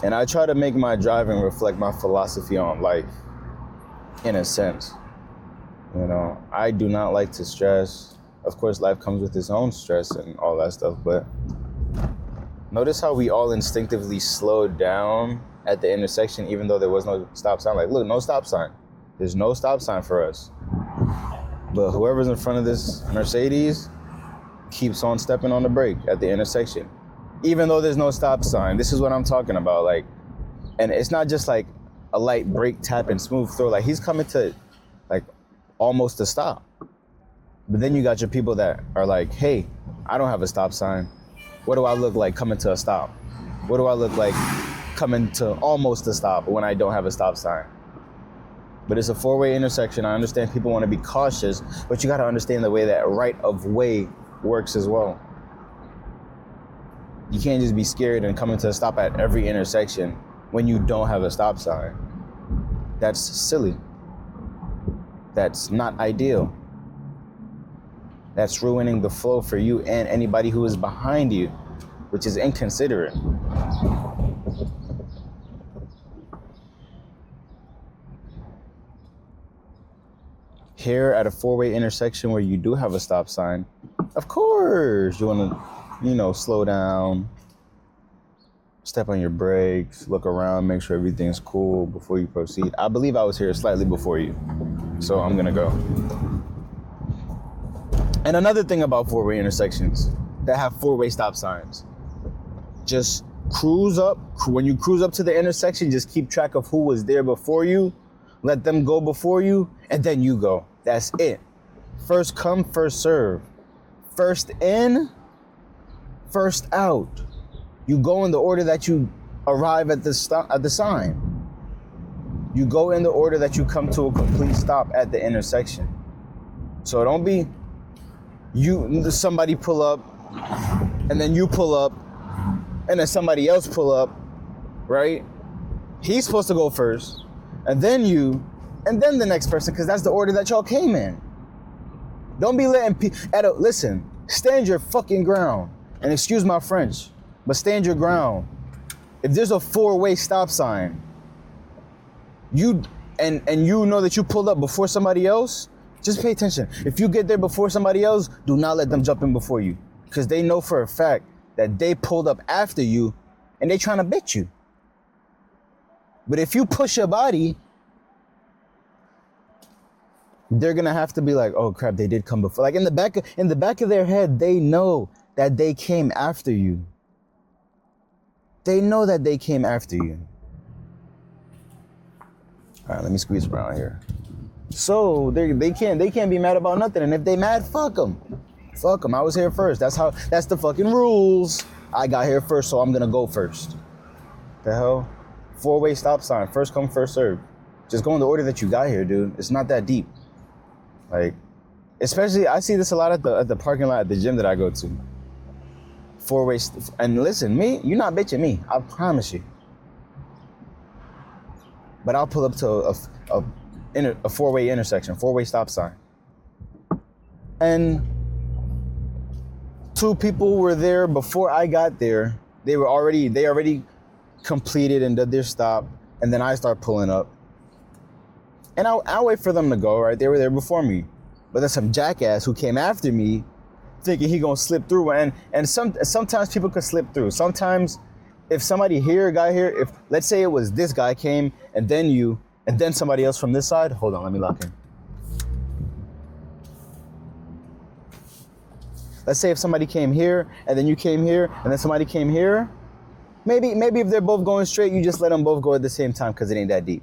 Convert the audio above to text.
And I try to make my driving reflect my philosophy on life, in a sense. You know, I do not like to stress. Of course, life comes with its own stress and all that stuff, but notice how we all instinctively slowed down at the intersection, even though there was no stop sign. Like, look, no stop sign. There's no stop sign for us. But whoever's in front of this Mercedes keeps on stepping on the brake at the intersection, even though there's no stop sign. This is what I'm talking about. Like, and it's not just like a light brake tap and smooth throw. Like, he's coming to like almost a stop. But then you got your people that are like, hey, I don't have a stop sign. What do I look like coming to a stop? What do I look like coming to almost a stop when I don't have a stop sign? But it's a four-way intersection. I understand people want to be cautious, but you got to understand the way that right of way works as well. You can't just be scared and coming to a stop at every intersection when you don't have a stop sign. That's silly. That's not ideal. That's ruining the flow for you and anybody who is behind you, which is inconsiderate. Here at a four-way intersection where you do have a stop sign, of course you want to, slow down, step on your brakes, look around, make sure everything's cool before you proceed. I believe I was here slightly before you, so I'm gonna go. And another thing about four-way intersections that have four-way stop signs, just cruise up. When you cruise up to the intersection, just keep track of who was there before you, let them go before you, and then you go. That's it. First come, first serve. First in, first out. You go in the order that you arrive at the sign. You go in the order that you come to a complete stop at the intersection. So don't be somebody pull up, and then you pull up, and then somebody else pull up, right? He's supposed to go first, and then you, and then the next person, because that's the order that y'all came in. Don't be letting listen, stand your fucking ground, and excuse my French, but stand your ground. If there's a four-way stop sign, you know that you pulled up before somebody else, just pay attention. If you get there before somebody else, do not let them jump in before you, because they know for a fact that they pulled up after you and they trying to bit you. But if you push your body, they're gonna have to be like, oh crap, they did come before. Like in the back of their head, they know that they came after you. They know that they came after you. All right, let me squeeze around here. So they can't be mad about nothing. And if they mad, fuck them. Fuck them. I was here first. That's the fucking rules. I got here first, so I'm gonna go first. The hell? Four-way stop sign. First come, first serve. Just go in the order that you got here, dude. It's not that deep. Like, especially I see this a lot at the parking lot at the gym that I go to. Four-way, and listen, you're not bitching me. I promise you. But I'll pull up to a four-way intersection, four-way stop sign. And two people were there before I got there. They already completed and did their stop, and then I start pulling up. And I'll wait for them to go, right? They were there before me. But there's some jackass who came after me thinking he gonna slip through. And sometimes people could slip through. Sometimes if somebody got here, if let's say it was this guy came and then you, and then somebody else from this side, hold on, let me lock in. Let's say if somebody came here and then you came here and then somebody came here, maybe if they're both going straight, you just let them both go at the same time because it ain't that deep.